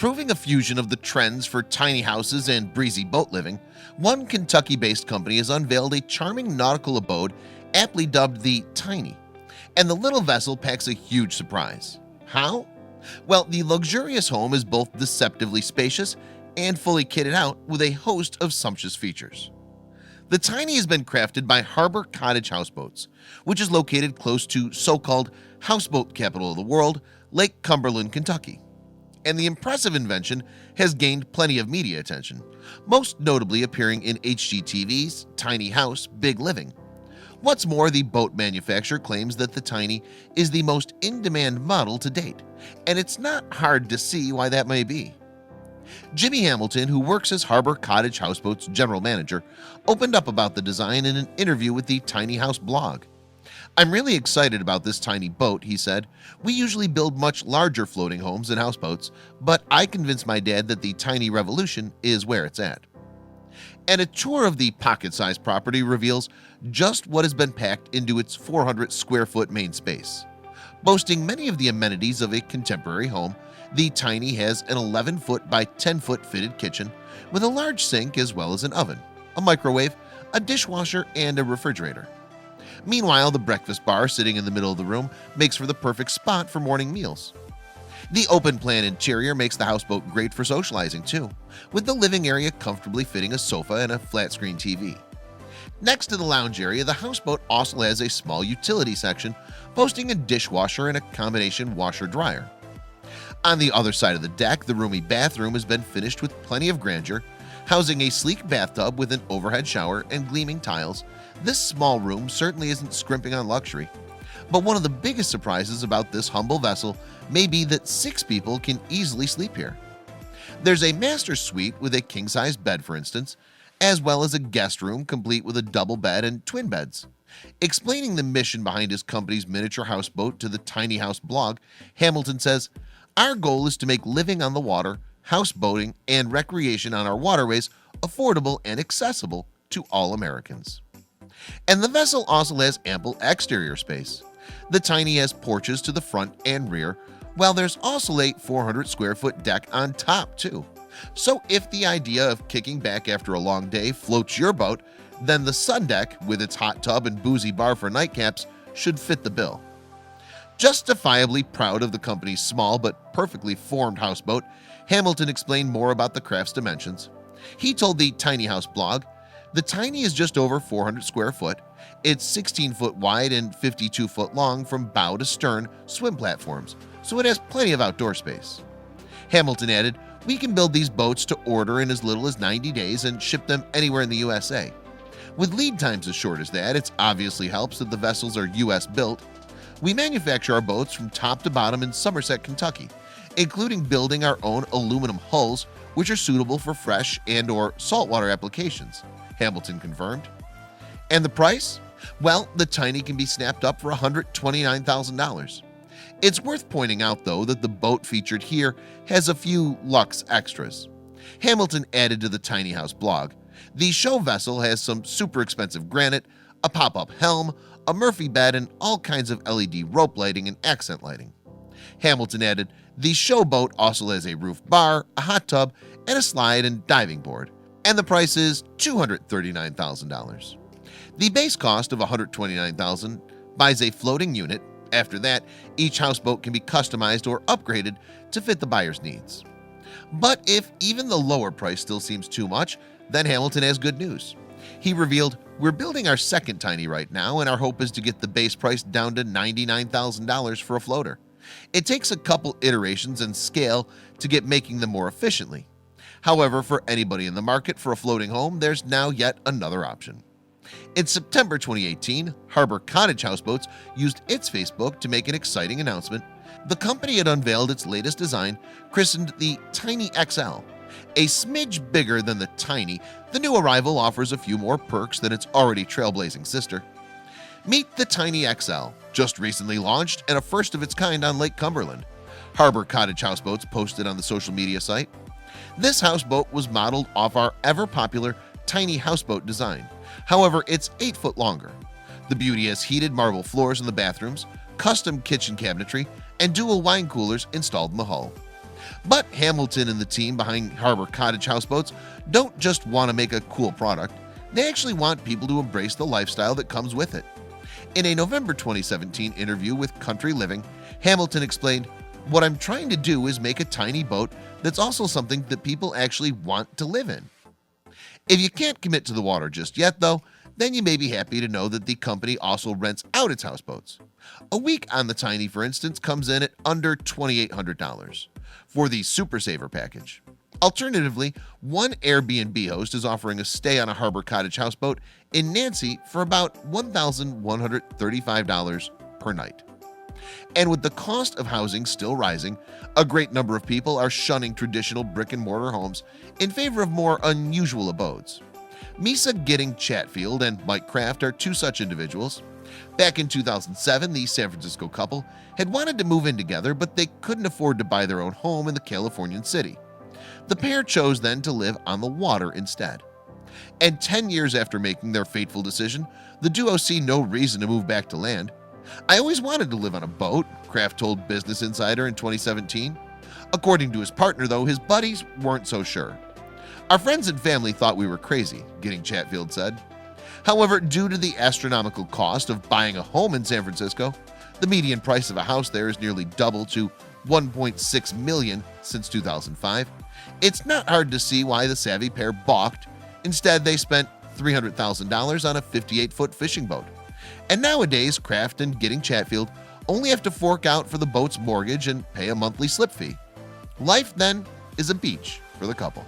Proving a fusion of the trends for tiny houses and breezy boat living, one Kentucky-based company has unveiled a charming nautical abode aptly dubbed the Tiny. And the little vessel packs a huge surprise. How? Well, the luxurious home is both deceptively spacious and fully kitted out with a host of sumptuous features. The Tiny has been crafted by Harbor Cottage Houseboats, which is located close to so-called houseboat capital of the world, Lake Cumberland, Kentucky. And the impressive invention has gained plenty of media attention, most notably appearing in HGTV's Tiny House, Big Living. What's more, the boat manufacturer claims that the Tiny is the most in-demand model to date, and it's not hard to see why that may be. Jimmy Hamilton, who works as Harbor Cottage Houseboat's general manager, opened up about the design in an interview with the Tiny House blog. "I'm really excited about this tiny boat," he said. "We usually build much larger floating homes and houseboats, but I convinced my dad that the Tiny revolution is where it's at." And a tour of the pocket-sized property reveals just what has been packed into its 400 square foot main space. Boasting many of the amenities of a contemporary home, the Tiny has an 11-foot by 10-foot fitted kitchen with a large sink as well as an oven, a microwave, a dishwasher, and a refrigerator. Meanwhile, the breakfast bar sitting in the middle of the room makes for the perfect spot for morning meals. The open-plan interior makes the houseboat great for socializing too, with the living area comfortably fitting a sofa and a flat-screen TV. Next to the lounge area, the houseboat also has a small utility section, boasting a dishwasher and a combination washer-dryer. On the other side of the deck, the roomy bathroom has been finished with plenty of grandeur, housing a sleek bathtub with an overhead shower and gleaming tiles. This small room certainly isn't scrimping on luxury. But one of the biggest surprises about this humble vessel may be that 6 people can easily sleep here. There's a master suite with a king-size bed, for instance, as well as a guest room complete with a double bed and twin beds. Explaining the mission behind his company's miniature houseboat to the Tiny House blog, Hamilton says, "Our goal is to make living on the water, houseboating, and recreation on our waterways affordable and accessible to all Americans." And the vessel also has ample exterior space. The Tiny has porches to the front and rear, while there's also a 400 square foot deck on top too. So if the idea of kicking back after a long day floats your boat, then the sun deck with its hot tub and boozy bar for nightcaps should fit the bill. Justifiably proud of the company's small but perfectly formed houseboat, Hamilton explained more about the craft's dimensions. He told the Tiny House blog, "The Tiny is just over 400 square foot. It's 16 foot wide and 52 foot long from bow to stern swim platforms, so it has plenty of outdoor space." Hamilton added, "We can build these boats to order in as little as 90 days and ship them anywhere in the USA. With lead times as short as that, it obviously helps that the vessels are US built. We manufacture our boats from top to bottom in Somerset, Kentucky, including building our own aluminum hulls, which are suitable for fresh and/or saltwater applications," Hamilton confirmed. And the price? Well, the Tiny can be snapped up for $129,000. It's worth pointing out, though, that the boat featured here has a few luxe extras. Hamilton added to the Tiny House blog, "The show vessel has some super expensive granite, a pop-up helm, a Murphy bed, and all kinds of LED rope lighting and accent lighting." Hamilton added, "The show boat also has a roof bar, a hot tub, and a slide and diving board, and the price is $239,000. The base cost of $129,000 buys a floating unit. After that, each houseboat can be customized or upgraded to fit the buyer's needs." But if even the lower price still seems too much, then Hamilton has good news. He revealed, "We're building our second Tiny right now, and our hope is to get the base price down to $99,000 for a floater. It takes a couple iterations and scale to get making them more efficiently. However, for anybody in the market for a floating home, there's now yet another option." In September 2018, Harbor Cottage Houseboats used its Facebook to make an exciting announcement. The company had unveiled its latest design, christened the Tiny XL. A smidge bigger than the Tiny, the new arrival offers a few more perks than its already trailblazing sister. Meet the Tiny XL, just recently launched and a first of its kind on Lake Cumberland. Harbor Cottage Houseboats posted on the social media site. This houseboat was modeled off our ever-popular Tiny Houseboat design. However, it's 8 foot longer. The beauty has heated marble floors in the bathrooms, custom kitchen cabinetry, and dual wine coolers installed in the hull. But Hamilton and the team behind Harbor Cottage houseboats don't just want to make a cool product, they actually want people to embrace the lifestyle that comes with it. In a November 2017 interview with Country Living, Hamilton explained, "What I'm trying to do is make a tiny boat that's also something that people actually want to live in." If you can't commit to the water just yet though, then you may be happy to know that the company also rents out its houseboats. A week on the Tiny, for instance, comes in at under $2,800 for the Super Saver package. Alternatively, one Airbnb host is offering a stay on a Harbor Cottage houseboat in Nancy for about $1,135 per night. And with the cost of housing still rising, a great number of people are shunning traditional brick-and-mortar homes in favor of more unusual abodes. Misa Gidding Chatfield and Mike Kraft are two such individuals. Back in 2007, the San Francisco couple had wanted to move in together, but they couldn't afford to buy their own home in the Californian city. The pair chose then to live on the water instead. And 10 years after making their fateful decision, the duo see no reason to move back to land. "I always wanted to live on a boat," Kraft told Business Insider in 2017. According to his partner, though, his buddies weren't so sure. "Our friends and family thought we were crazy," Gidding Chatfield said. However, due to the astronomical cost of buying a home in San Francisco, the median price of a house there is nearly double to $1.6 million since 2005. It's not hard to see why the savvy pair balked. Instead, they spent $300,000 on a 58-foot fishing boat. And nowadays, Kraft and Gidding Chatfield only have to fork out for the boat's mortgage and pay a monthly slip fee. Life then is a beach for the couple.